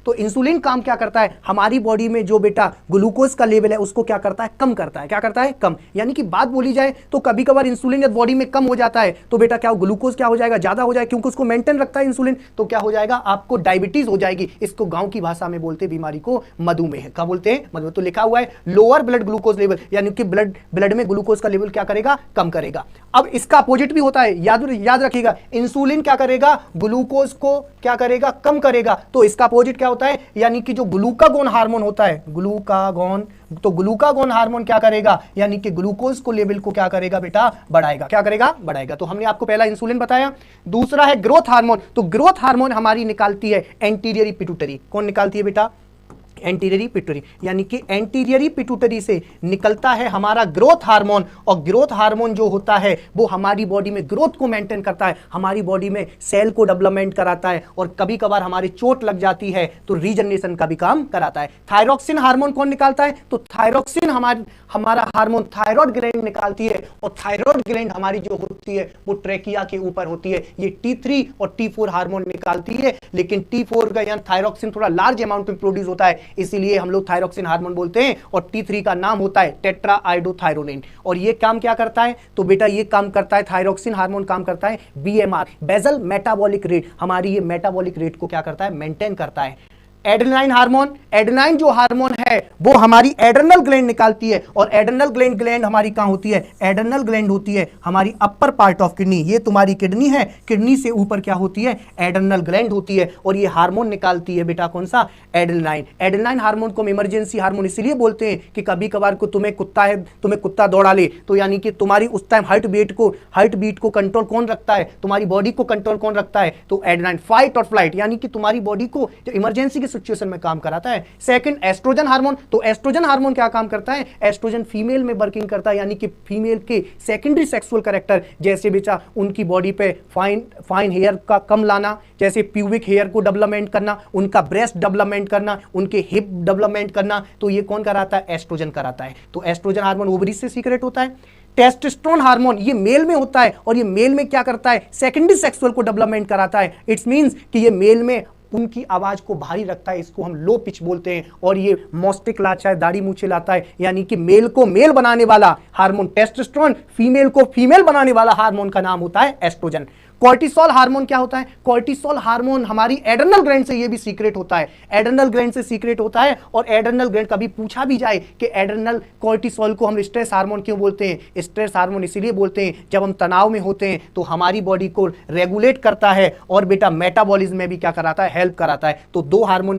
तो इंसुलिन काम क्या करता है, हमारी बॉडी में जो बेटा ग्लूकोज का लेवल है उसको क्या करता है, कम करता है। क्या करता है, कम। यानी कि बात बोली जाए तो कभी कभार इंसुलिन जब बॉडी में कम हो जाता है तो बेटा क्या ग्लूकोज क्या हो जाएगा, ज्यादा हो जाएगा, क्योंकि उसको मेंटेन रखता है इंसुलिन, तो क्या हो जाएगा, आपको डायबिटीज हो जाएगी। इसको गांव की भाषा में बोलते हैं बीमारी को मधुमेह। क्या बोलते हैं, मधुमेह। तो लिखा हुआ है लोअर ब्लड ग्लूकोज लेवल, यानी कि ब्लड में ग्लूकोज का लेवल क्या करेगा, कम करेगा। अब इसका अपोजिट भी होता है, याद रखिएगा, इंसुलिन क्या करेगा, ग्लूकोज को क्या करेगा, कम करेगा। तो इसका अपोजिट क्या होता है, यानी कि जो ग्लूकागोन हार्मोन होता है, ग्लूकागोन, तो ग्लूकागोन हार्मोन क्या करेगा, यानी कि ग्लूकोज को लेवल को क्या करेगा बेटा, बढ़ाएगा। क्या करेगा, बढ़ाएगा। तो हमने आपको पहला इंसुलिन बताया। दूसरा है ग्रोथ हार्मोन। तो ग्रोथ हार्मोन हमारी निकालती है एंटीरियरी पिट्यूटरी। कौन निकालती है बेटा, एंटीरियरी पिट्यूटरी, यानी कि एंटीरियरी पिट्यूटरी से निकलता है हमारा ग्रोथ हार्मोन। और ग्रोथ हार्मोन जो होता है वो हमारी बॉडी में ग्रोथ को मेंटेन करता है, हमारी बॉडी में सेल को डेवलपमेंट कराता है, और कभी कभार हमारी चोट लग जाती है तो रीजनरेशन का भी काम कराता है। थायरोक्सिन हार्मोन कौन निकालता है, तो थायरोक्सिन हमारा हार्मोन थायराइड ग्लैंड निकालती है, और थायराइड ग्लैंड हमारी जो होती है वो ट्रेकिया के ऊपर होती है। ये T3 और T4 हार्मोन निकालती है, लेकिन T4 का यानी थायरोक्सिन थोड़ा लार्ज अमाउंट में प्रोड्यूस होता है, इसीलिए हम लोग थायरोक्सिन हार्मोन बोलते हैं। और T3 का नाम होता है टेट्राआइडोथायरोनिन। और ये काम क्या करता है, तो बेटा ये काम करता है, थायरोक्सिन हार्मोन काम करता है BMR, बेसल मेटाबॉलिक रेट, हमारी ये मेटाबॉलिक रेट को क्या करता है, मेंटेन करता है। एड्रेनाइन हार्मोन, एड्रेनाइन जो हार्मोन है वो हमारी एड्रेनल ग्लैंड निकालती है, और एड्रेनल ग्लैंड हमारी कहां होती है, एड्रेनल ग्लैंड होती है हमारी अपर पार्ट ऑफ किडनी। ये तुम्हारी किडनी है, किडनी से ऊपर क्या होती है, एड्रेनल ग्लैंड होती है, और ये हार्मोन निकालती है बेटा कौन सा, एड्रेनाइन। एड्रेनाइन हार्मोन को हम इमरजेंसी हार्मोन इसलिए बोलते हैं कि कभी कभार को तुम्हें कुत्ता दौड़ा ले, तो यानी कि तुम्हारी उस टाइम हार्ट बीट को कंट्रोल कौन रखता है, तुम्हारी बॉडी को कंट्रोल कौन रखता है, तो एड्रेनाइन। फाइट और फ्लाइट, यानी कि तुम्हारी बॉडी को जो इमरजेंसी सिचुएशन में काम कराता है। Second oestrogen hormone. तो एस्ट्रोजन हार्मोन क्या काम करता है, एस्ट्रोजन फीमेल में वर्किंग करता है, यानी कि फीमेल के सेकेंडरी सेक्सुअल कैरेक्टर, जैसे बेटा उनकी बॉडी पे फाइन हेयर का कम लाना, जैसे प्यूबिक हेयर को डेवलपमेंट करना, उनका ब्रेस्ट डेवलपमेंट करना, उनके हिप डेवलपमेंट करना, तो ये कौन कराता है, एस्ट्रोजन कराता है। तो एस्ट्रोजन हार्मोन ओवरी से सीक्रेट होता है। टेस्टोस्टेरोन हार्मोन ये मेल में होता है, और ये मेल में क्या करता है, सेकेंडरी सेक्सुअल को डेवलपमेंट कराता है। इट्स मींस कि ये मेल में उनकी आवाज को भारी रखता है, इसको हम लो पिच बोलते हैं। और ये मॉस्टिक लाता है, दाढ़ी मूछे लाता है, यानी कि मेल को मेल बनाने वाला हार्मोन टेस्टोस्टेरोन, फीमेल को फीमेल बनाने वाला हार्मोन का नाम होता है एस्ट्रोजन। कॉर्टिसोल हार्मोन क्या होता है, कॉर्टिसोल हार्मोन हमारी एड्रेनल ग्लैंड से ये भी सीक्रेट होता है, एड्रेनल ग्लैंड से सीक्रेट होता है। और एड्रेनल ग्लैंड, कभी पूछा भी जाए कि एड्रेनल कॉर्टिसोल को हम स्ट्रेस हार्मोन क्यों बोलते हैं, स्ट्रेस हार्मोन इसीलिए बोलते हैं जब हम तनाव में होते हैं तो हमारी बॉडी को रेगुलेट करता है, और बेटा मेटाबॉलिज्म में भी क्या कराता है, हेल्प कराता है। तो दो हार्मोन